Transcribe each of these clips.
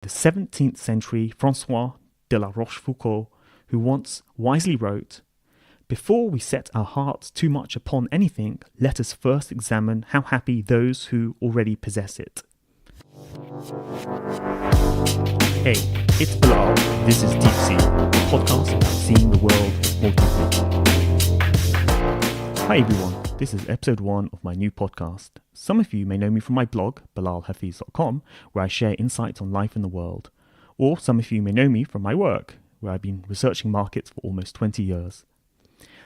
The 17th century François de la Rochefoucauld, who once wisely wrote, "Before we set our hearts too much upon anything, let us first examine how happy those who already possess it." Hey, it's Bilal. This is Deep Sea, a podcast about seeing the world more deeply. Hi everyone, this is episode 1 of my new podcast. Some of you may know me from my blog, bilalhafiz.com, where I share insights on life in the world. Or some of you may know me from my work, where I've been researching markets for almost 20 years.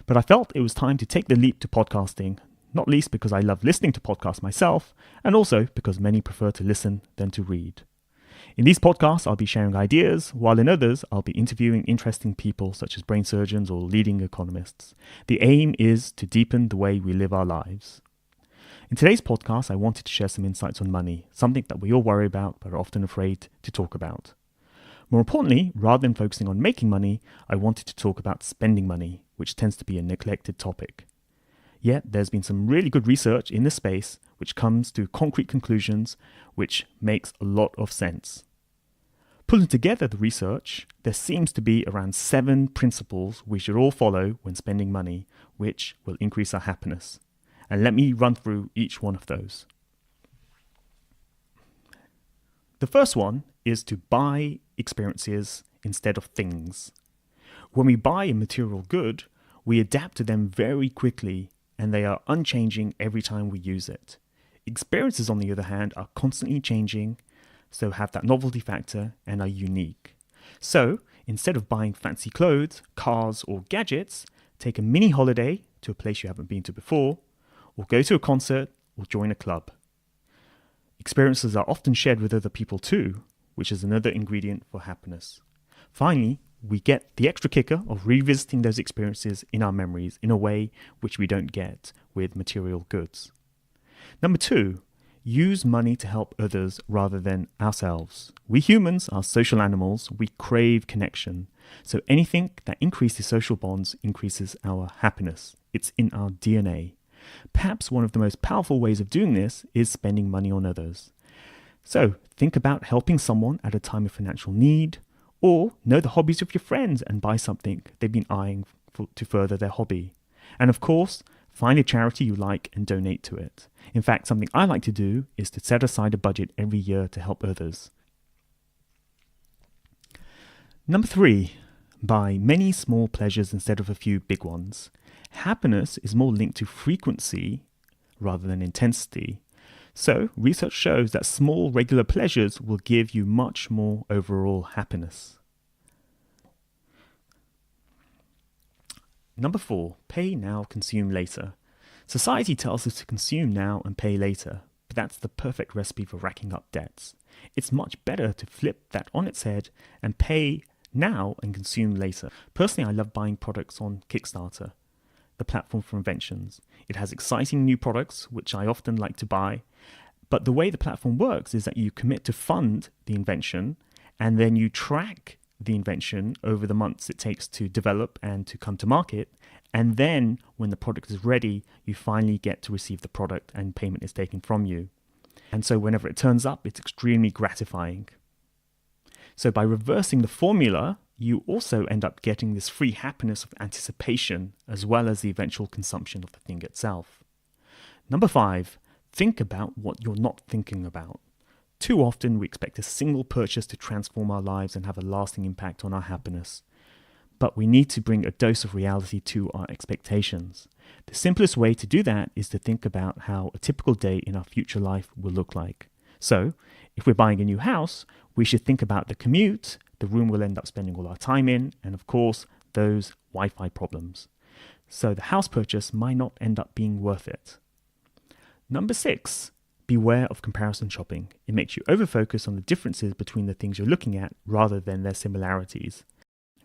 But I felt it was time to take the leap to podcasting, not least because I love listening to podcasts myself, and also because many prefer to listen than to read. In these podcasts, I'll be sharing ideas, while in others, I'll be interviewing interesting people such as brain surgeons or leading economists. The aim is to deepen the way we live our lives. In today's podcast, I wanted to share some insights on money, something that we all worry about but are often afraid to talk about. More importantly, rather than focusing on making money, I wanted to talk about spending money, which tends to be a neglected topic. Yet there's been some really good research in this space which comes to concrete conclusions which makes a lot of sense. Pulling together the research, there seems to be around 7 principles we should all follow when spending money, which will increase our happiness. And let me run through each one of those. The first one is to buy experiences instead of things. When we buy a material good, we adapt to them very quickly and they are unchanging every time we use it. Experiences, on the other hand, are constantly changing, so have that novelty factor and are unique. So, instead of buying fancy clothes, cars, or gadgets, take a mini holiday to a place you haven't been to before, or go to a concert or join a club. Experiences are often shared with other people too, which is another ingredient for happiness. Finally, we get the extra kicker of revisiting those experiences in our memories in a way which we don't get with material goods. Number 2, use money to help others rather than ourselves. We humans are social animals. We crave connection. So anything that increases social bonds increases our happiness. It's in our DNA. Perhaps one of the most powerful ways of doing this is spending money on others. So think about helping someone at a time of financial need, or know the hobbies of your friends and buy something they've been eyeing to further their hobby. And of course, find a charity you like and donate to it. In fact, something I like to do is to set aside a budget every year to help others. Number 3, buy many small pleasures instead of a few big ones. Happiness is more linked to frequency rather than intensity. So, research shows that small, regular pleasures will give you much more overall happiness. Number 4, pay now, consume later. Society tells us to consume now and pay later, but that's the perfect recipe for racking up debts. It's much better to flip that on its head and pay now and consume later. Personally, I love buying products on Kickstarter, the platform for inventions. It has exciting new products, which I often like to buy. But the way the platform works is that you commit to fund the invention and then you track the invention over the months it takes to develop and to come to market. And then when the product is ready, you finally get to receive the product and payment is taken from you. And so whenever it turns up, it's extremely gratifying. So by reversing the formula, you also end up getting this free happiness of anticipation as well as the eventual consumption of the thing itself. Number 5, think about what you're not thinking about. Too often we expect a single purchase to transform our lives and have a lasting impact on our happiness. But we need to bring a dose of reality to our expectations. The simplest way to do that is to think about how a typical day in our future life will look like. So, if we're buying a new house, we should think about the commute, the room we'll end up spending all our time in, and of course, those Wi-Fi problems. So the house purchase might not end up being worth it. Number 6, beware of comparison shopping. It makes you over-focus on the differences between the things you're looking at rather than their similarities.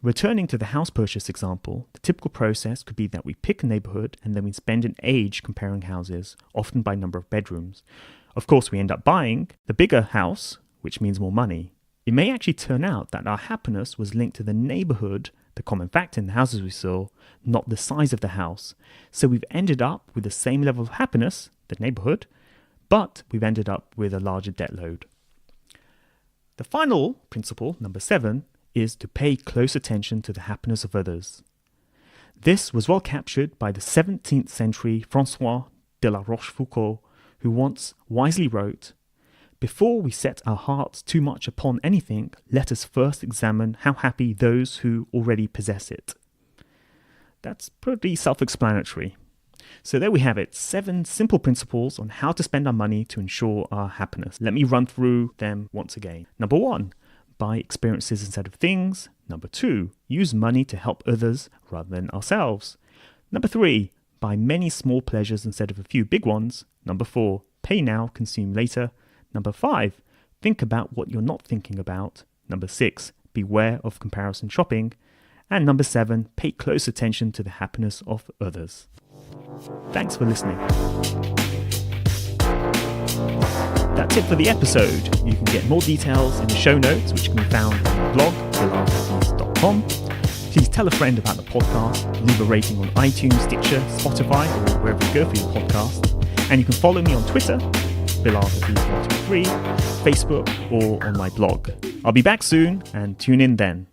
Returning to the house purchase example, the typical process could be that we pick a neighborhood and then we spend an age comparing houses, often by number of bedrooms. Of course, we end up buying the bigger house, which means more money. It may actually turn out that our happiness was linked to the neighborhood, the common factor in the houses we saw, not the size of the house. So we've ended up with the same level of happiness, the neighborhood, but we've ended up with a larger debt load. The final principle, number 7, is to pay close attention to the happiness of others. This was well captured by the 17th century François de la Rochefoucauld, who once wisely wrote, "Before we set our hearts too much upon anything, let us first examine how happy those who already possess it." That's pretty self-explanatory. So there we have it, 7 simple principles on how to spend our money to ensure our happiness. Let me run through them once again. Number 1, buy experiences instead of things. Number 2, use money to help others rather than ourselves. Number 3, buy many small pleasures instead of a few big ones. Number 4, pay now, consume later. Number 5, think about what you're not thinking about. Number 6, beware of comparison shopping. And number 7, pay close attention to the happiness of others. Thanks for listening. That's it for the episode. You can get more details in the show notes, which can be found on my blog, bilalhafiz.com. Please tell a friend about the podcast, leave a rating on iTunes, Stitcher, Spotify, or wherever you go for your podcast. And you can follow me on Twitter, bilalhafiz123, Facebook, or on my blog. I'll be back soon, and tune in then.